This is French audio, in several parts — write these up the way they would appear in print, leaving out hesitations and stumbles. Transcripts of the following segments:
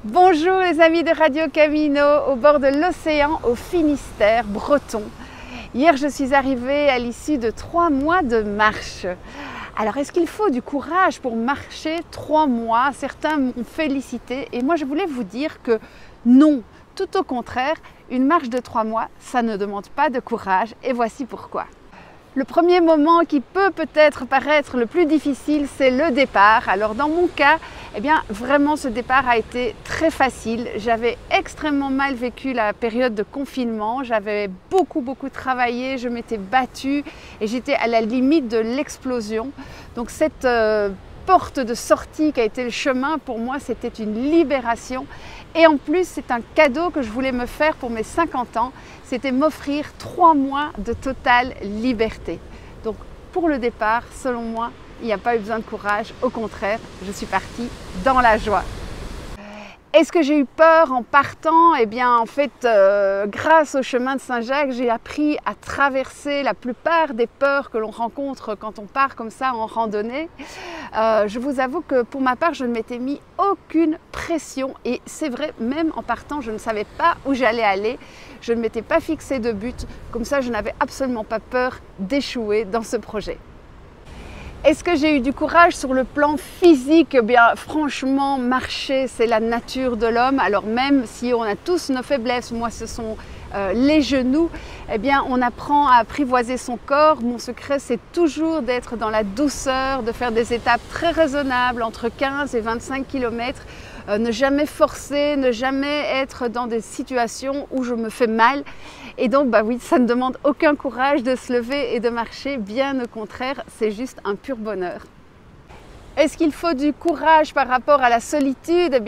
Bonjour les amis de Radio Camino, au bord de l'océan au Finistère breton. Hier je suis arrivée à l'issue de 3 mois de marche. Alors est-ce qu'il faut du courage pour marcher 3 mois? Certains m'ont félicité et moi je voulais vous dire que non, tout au contraire, une marche de 3 mois, ça ne demande pas de courage et voici pourquoi. Le premier moment qui peut peut-être paraître le plus difficile, c'est le départ. Alors dans mon cas, vraiment ce départ a été très facile. J'avais extrêmement mal vécu la période de confinement. J'avais beaucoup travaillé, je m'étais battue et j'étais à la limite de l'explosion. Donc cette porte de sortie qui a été le chemin, pour moi, c'était une libération. Et en plus, c'est un cadeau que je voulais me faire pour mes 50 ans. C'était m'offrir 3 mois de totale liberté. Donc pour le départ, selon moi, il n'y a pas eu besoin de courage. Au contraire, je suis partie dans la joie. Est-ce que j'ai eu peur en partant? Grâce au chemin de Saint-Jacques, j'ai appris à traverser la plupart des peurs que l'on rencontre quand on part comme ça en randonnée. Je vous avoue que pour ma part, je ne m'étais mis aucune pression et c'est vrai, même en partant, je ne savais pas où j'allais aller. Je ne m'étais pas fixé de but. Comme ça, je n'avais absolument pas peur d'échouer dans ce projet. Est-ce que j'ai eu du courage sur le plan physique? Franchement, marcher, c'est la nature de l'homme. Alors même si on a tous nos faiblesses, moi ce sont les genoux, on apprend à apprivoiser son corps. Mon secret, c'est toujours d'être dans la douceur, de faire des étapes très raisonnables, entre 15 et 25 km. Ne jamais forcer, ne jamais être dans des situations où je me fais mal. Et donc, oui, ça ne demande aucun courage de se lever et de marcher, bien au contraire, c'est juste un pur bonheur. Est-ce qu'il faut du courage par rapport à la solitude?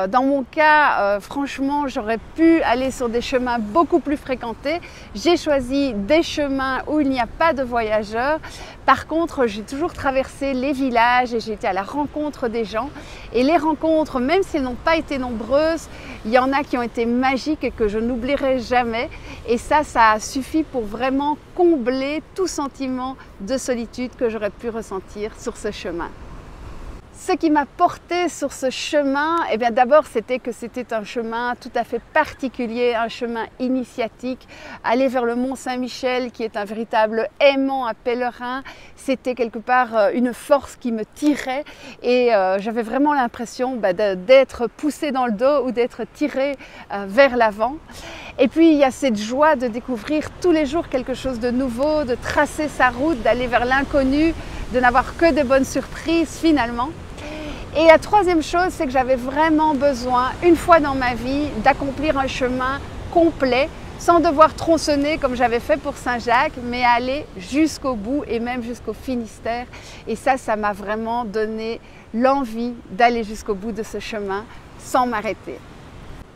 Dans mon cas, franchement, j'aurais pu aller sur des chemins beaucoup plus fréquentés. J'ai choisi des chemins où il n'y a pas de voyageurs. Par contre, j'ai toujours traversé les villages et j'ai été à la rencontre des gens. Et les rencontres, même si elles n'ont pas été nombreuses, il y en a qui ont été magiques et que je n'oublierai jamais. Et ça a suffi pour vraiment combler tout sentiment de solitude que j'aurais pu ressentir sur ce chemin. Ce qui m'a porté sur ce chemin, d'abord c'était que c'était un chemin tout à fait particulier, un chemin initiatique. Aller vers le Mont Saint-Michel qui est un véritable aimant à pèlerins, c'était quelque part une force qui me tirait et j'avais vraiment l'impression d'être poussée dans le dos ou d'être tirée vers l'avant. Et puis il y a cette joie de découvrir tous les jours quelque chose de nouveau, de tracer sa route, d'aller vers l'inconnu, de n'avoir que de bonnes surprises finalement. Et la troisième chose, c'est que j'avais vraiment besoin, une fois dans ma vie, d'accomplir un chemin complet, sans devoir tronçonner comme j'avais fait pour Saint-Jacques, mais aller jusqu'au bout et même jusqu'au Finistère. Et ça m'a vraiment donné l'envie d'aller jusqu'au bout de ce chemin sans m'arrêter.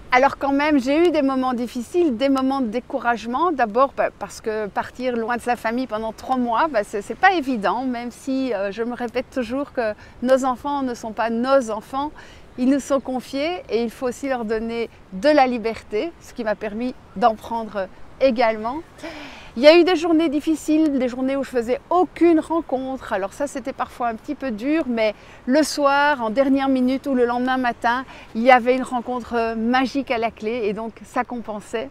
Alors quand même, j'ai eu des moments difficiles, des moments de découragement. D'abord parce que partir loin de sa famille pendant 3 mois, c'est pas évident, même si je me répète toujours que nos enfants ne sont pas nos enfants. Ils nous sont confiés et il faut aussi leur donner de la liberté, ce qui m'a permis d'en prendre également. Il y a eu des journées difficiles, des journées où je faisais aucune rencontre. Alors ça, c'était parfois un petit peu dur, mais le soir, en dernière minute ou le lendemain matin, il y avait une rencontre magique à la clé et donc ça compensait.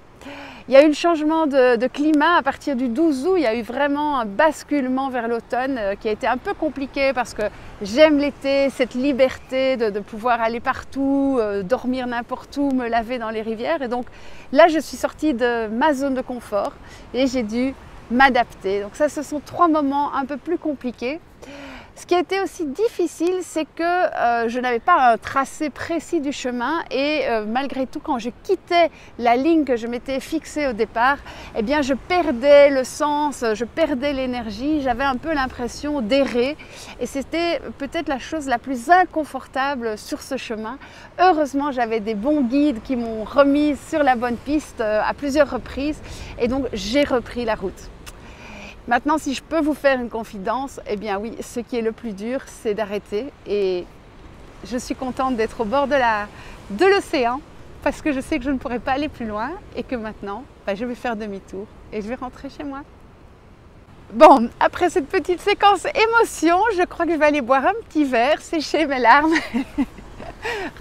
Il y a eu le changement de climat à partir du 12 août. Il y a eu vraiment un basculement vers l'automne qui a été un peu compliqué parce que j'aime l'été, cette liberté de pouvoir aller partout, dormir n'importe où, me laver dans les rivières. Et donc là, je suis sortie de ma zone de confort et j'ai dû m'adapter. Donc ça, ce sont 3 moments un peu plus compliqués. Ce qui a été aussi difficile, c'est que je n'avais pas un tracé précis du chemin et malgré tout, quand je quittais la ligne que je m'étais fixée au départ, je perdais le sens, je perdais l'énergie, j'avais un peu l'impression d'errer et c'était peut-être la chose la plus inconfortable sur ce chemin. Heureusement, j'avais des bons guides qui m'ont remise sur la bonne piste à plusieurs reprises et donc j'ai repris la route. Maintenant, si je peux vous faire une confidence, oui, ce qui est le plus dur, c'est d'arrêter. Et je suis contente d'être au bord de l'océan parce que je sais que je ne pourrai pas aller plus loin et que maintenant, je vais faire demi-tour et je vais rentrer chez moi. Bon, après cette petite séquence émotion, je crois que je vais aller boire un petit verre, sécher mes larmes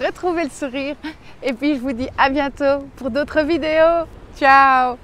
retrouver le sourire. Et puis je vous dis à bientôt pour d'autres vidéos. Ciao!